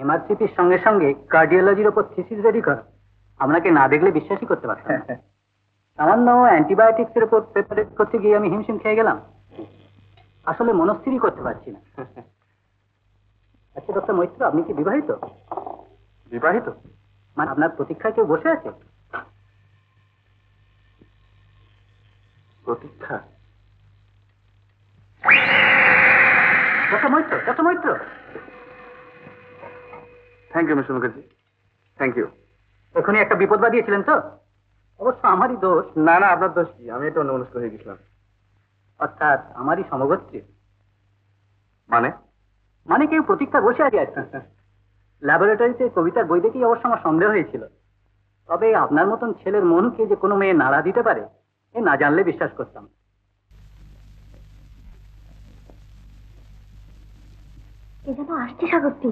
এমআরসিপির সঙ্গে সঙ্গে কার্ডিওলজির ওপর থিসিস রেডি কর। আপনাকে না দেখলে বিশ্বাসই করতে পারতাম না। সামান্য অ্যান্টিবায়োটিক্সের উপর প্রেপারেট করতে গিয়ে আমি হিমশিম খেয়ে গেলাম। আসলে মনস্থিরই করতে পারছি না। আচ্ছা ডক্টর মৈত্র, আপনি কি বিবাহিত? বিবাহিত মানে আপনার প্রতীক্ষায় কেউ বসে আছে? প্রতীক্ষা? Doctor Maitra, doctor Maitra. Thank you mister Mukherjee, thank you. এখনই একটা বিপদ বাদিয়েছিলেন তো? অবশ্য আমারই দোষ। না না, আপনার দোষ কি? আমি একটু অন্যমনস্ক হয়ে গেছিলাম। অর্থাৎ আমারই সমগোত্রী। মানে? মানে কেউ প্রতীক্ষা বসে আছে আর কি। ল্যাবরেটরিতে কবিতার বই দেখেই অবশ্য আমার সন্দেহ হয়েছিল। তবে আপনার মতন ছেলের মনকে যে কোনো মেয়ে নাড়া দিতে পারে এ না জানলে বিশ্বাস করতাম। কে যেন আসছে সাগরটি।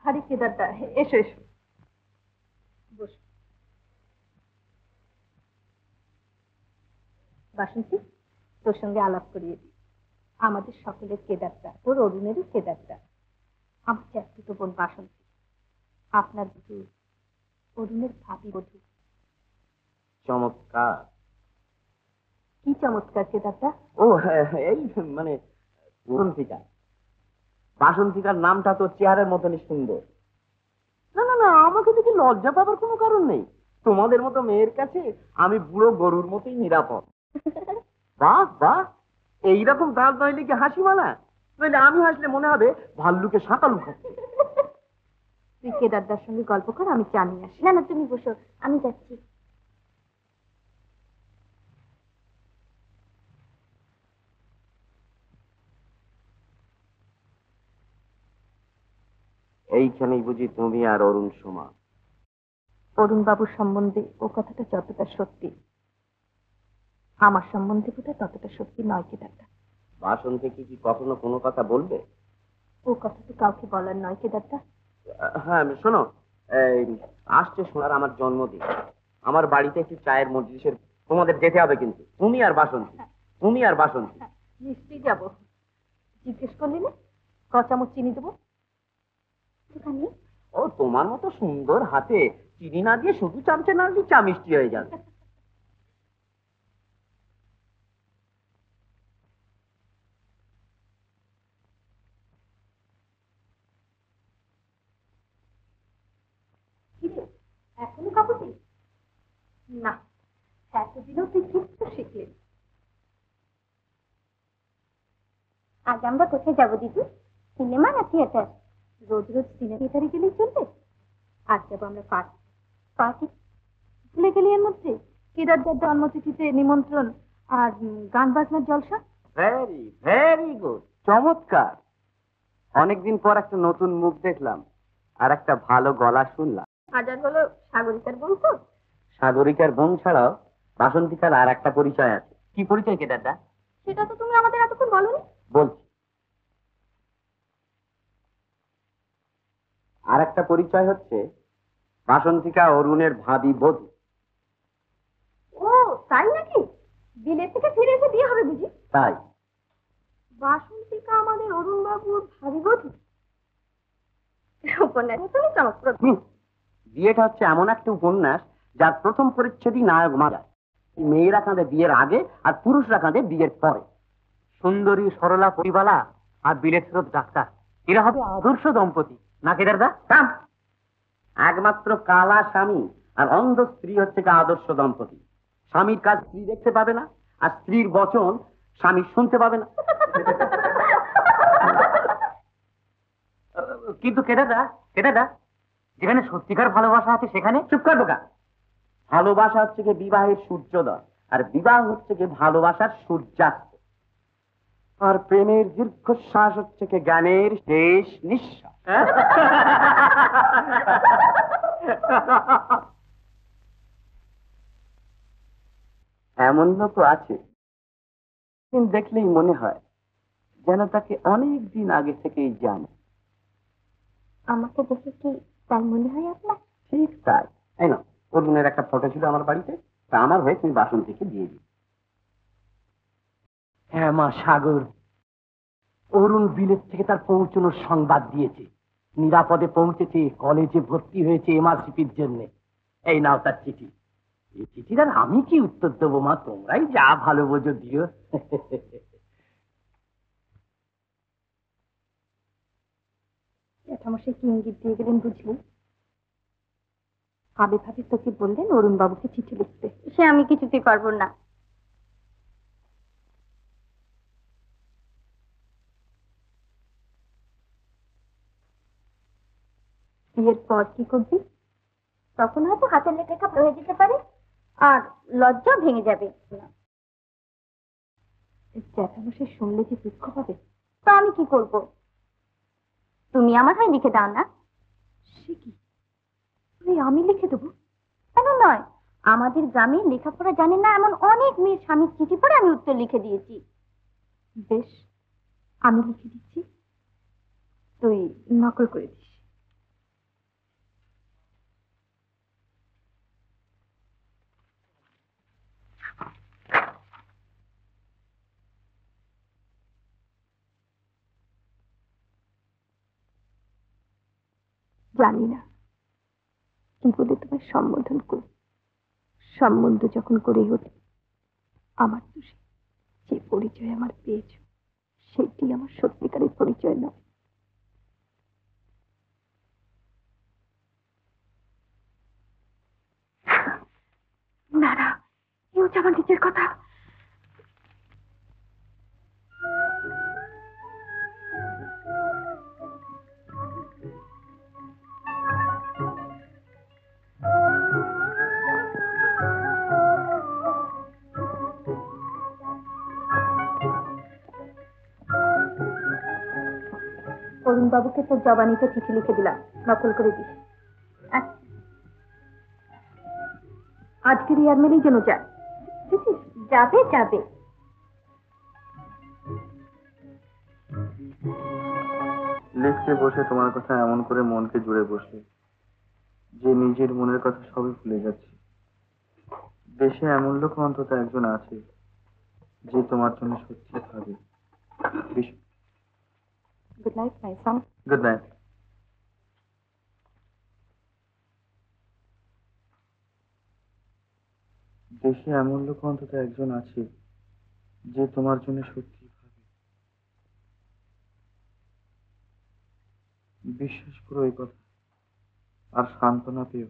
আরে কেদারদা, এসো এসো, বসো। বাসন্তী, তোর সঙ্গে আলাপ করিয়ে দিই। আমাদের সকলের কেদারদা, ওর অরুণেরও কেদারদা। আমার চাকরিত বোন বাসন্তী, আপনার বধূ, অরুণের ভাবি বধূ। চমৎকার। কি চমৎকার কেদারদা? ও হ্যাঁ, এই মানে বাসন্তিকা। বাসন্তিকার নামটা তো চেয়ারের মতনই সুন্দর। না না না, আমাকে দেখে লজ্জা পাবার কোনো কারণ নেই। তোমাদের মতো মেয়ের কাছে আমি বুড়ো গরুর মতোই নিরাপদ। বাহ বাহ, এইরকম দাঁত নইলে কি হাসি মানা? নইলে আমি হাসলে মনে হবে ভাল্লুকে শাঁকালু খাচ্ছে। তুই কেদারদার সঙ্গে গল্প কর, আমি চা নিয়ে আসি। না না, তুমি বসো, আমি যাচ্ছি। এইখানেই বুঝি তুমি আর অরুণ সমান? অরুণ বাবুর সম্বন্ধে ও কথাটা যতটা সত্যি, আমার সম্বন্ধে বোধহয় ততটা সত্যি নয় কেদারদা। বাসন্তী কি কখনো কোনো কথা বলবে? ও কথা তো কাউকে বলার নয় কেদারদা। হ্যাঁ শোনো, এই আসছে শোনার আমার জন্মদিন, আমার বাড়িতে একটু চায়ের মজলিসের, তোমাদের যেতে হবে কিন্তু। তুমি আর বাসন্তী, তুমি আর বাসন্তী। নিশ্চয়ই যাবো। জিজ্ঞেস করলি না ক চামচ চিনি দেবো? ও তোমার মতো সুন্দর হাতে চিনি না দিয়ে শুধু চামচে না দিয়ে চা মিষ্টি হয়ে যাবে। এখনো কাপড় না, এতদিনও তুই কিচ্ছু শিখলি। আজ আমরা কোথায় যাবো দিদি? সিনেমা না থিয়েটার? রোজ রোজ সিনেমা থিয়েটারে গেলেই চলবে? আজ যাবো আমরা পার্টি। পার্টি? ভুলে গেলি এর মধ্যে কেদারদার জন্মতিথিতে নিমন্ত্রণ আর গান বাজনার জলসা। ভেরি ভেরি গুড, চমৎকার। অনেকদিন পর একটা নতুন মুখ দেখলাম আর একটা ভালো গলা শুনলাম। হাজার হলো সাগরিকার বোন তো। সাগরিকার বোন ছাড়াও বাসন্তিকার আর একটা পরিচয় আছে। কি পরিচয় কেদারদা? সেটা তো তুমি আমাদের এতক্ষণ বলোনি। বলছি, আর একটা পরিচয় হচ্ছে বাসন্তিকা অরুণের ভাবি বধূ। ও তাই নাকি? বিলেত থেকে ফিরে এসে বিয়ে হবে বুঝি? তাই। বাসন্তিকা আমাদের অরুণ বাবুর ভাবি বধূ? উপন্যাস তুমি চমৎকার। বিয়েটা হচ্ছে এমন একটা উপন্যাস যার প্রথম পরিচ্ছেদই নায়ক মারা যায়। মেয়েরা কাঁদে বিয়ের আগে আর পুরুষরা কাঁদে বিয়ের পরে। সুন্দরী সরলা পরিবালা আর বিলেত ফেরত ডাক্তার, এরা হবে আদর্শ দম্পতি না কেদারদা? একমাত্র কালা স্বামী আর অন্ধ স্ত্রী হচ্ছে আদর্শ দম্পতি। স্বামীর কাজ স্ত্রী দেখতে পাবে না, আর স্ত্রীর বচন স্বামী শুনতে পাবে না। কিন্তু কেদারদা, কেদারদা, যেখানে সত্যিকার ভালোবাসা আছে সেখানে। চুপ কর বোকা। ভালোবাসা হচ্ছে কি বিবাহের সূর্যোদয়, আর বিবাহ হচ্ছে কি ভালোবাসার সূর্যাস্ত, আর প্রেমের দীর্ঘশ্বাস হচ্ছে কি জ্ঞানের শেষ নিঃশ্বাস। এমন লোক আছে দেখলেই মনে হয় যেন তাকে অনেক দিন আগে থেকেই জানে। আমাকে দেখে কি তাই মনে হয় আপনার? ঠিক তাই। এই না, অরুণের একটা ফটো ছিল আমার বাড়িতে, তা আমার হয়ে তুমি বাসন্তীকে দিয়ে দিই। হ্যাঁ মা সাগর, অরুণ বিলেত থেকে তার পৌঁছানোর সংবাদ দিয়েছে। নিরাপদে পৌঁছেছে, কলেজে ভর্তি হয়েছে এমআরসিপির জন্য। এই নাও তার চিঠি। এই চিঠির আর আমি কি উত্তর দেবো মা, তোমরাই যা ভালো বোঝো দিও। জ্যাঠামশাই কি ইঙ্গিত দিয়ে গেলেন বুঝলি? ভাবে ভাবে তোকে বললেন অরুণ বাবুকে চিঠি লিখতে। সে আমি কিছুতেই পারবো না। বিয়ের পর কি করবি? তখন হয়তো হাতের লেখা ভালো হয়ে যেতে পারে, আর লজ্জা ভেঙে যাবে। জ্যাঠামশাই শুনলে যে দুঃখ পাবে। তো আমি কি করব? তুমি আমার হয় লিখে দাও না। সে কি, আমি লিখে দেবো? কেন নয়, আমাদের গ্রামে লেখাপড়া জানে না এমন অনেক মেয়ের স্বামীর চিঠি পড়ে আমি উত্তর লিখে দিয়েছি। বেশ, আমি লিখে দিচ্ছি, তুই নকল করে দিস। জানি না কি বলে তোমায় সম্বোধন করি। সম্বন্ধ যখন করে ওঠে, আমার তো যে পরিচয় আমার পেয়েছ, সেটি আমার সত্যিকারের পরিচয় নয়। না না, এ হচ্ছে আমার নিজের কথা। অরুণ বাবুকে তোর জবানিতে চিঠি লিখে দিলাম, নকল করে দিস। আজকের ইয়ার মেলেই যেন যায়। যাবে যাবে। লিখতে বসে তোমার কথা এমন করে মনকে জুড়ে বসে যে নিজের মনের কথা সবই ভুলে যাচ্ছে। দেশে এমন লোক অন্তত একজন আছে যে তোমার জন্য সত্যি ভাবে। গুড নাইট মাই সন। Good night. দেশে এমন লোক অন্তত একজন আছে যে তোমার জন্য সত্যি ভাবে। বিশ্বাস করো এই কথা, আর সান্ত্বনা পেও।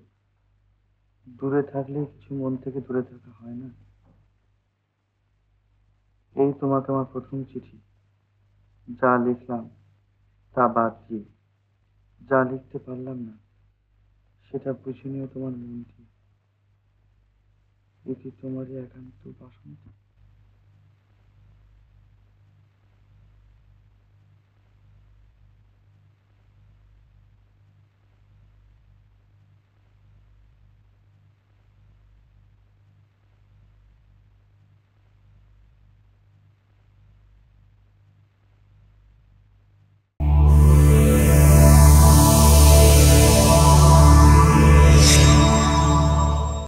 দূরে থাকলে কিছু মন থেকে দূরে থাকা হয় না। এই তোমাকে আমার প্রথম চিঠি। যা লিখলাম তা বাদ দিয়ে, যা লিখতে পারলাম না সেটা বুঝে নিও তোমার মন দিয়ে। এটি তোমারই একান্ত বাসন্তী।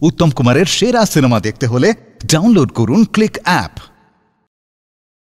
উত্তম কুমারের সেরা সিনেমা দেখতে হলে ডাউনলোড করুন ক্লিক অ্যাপ।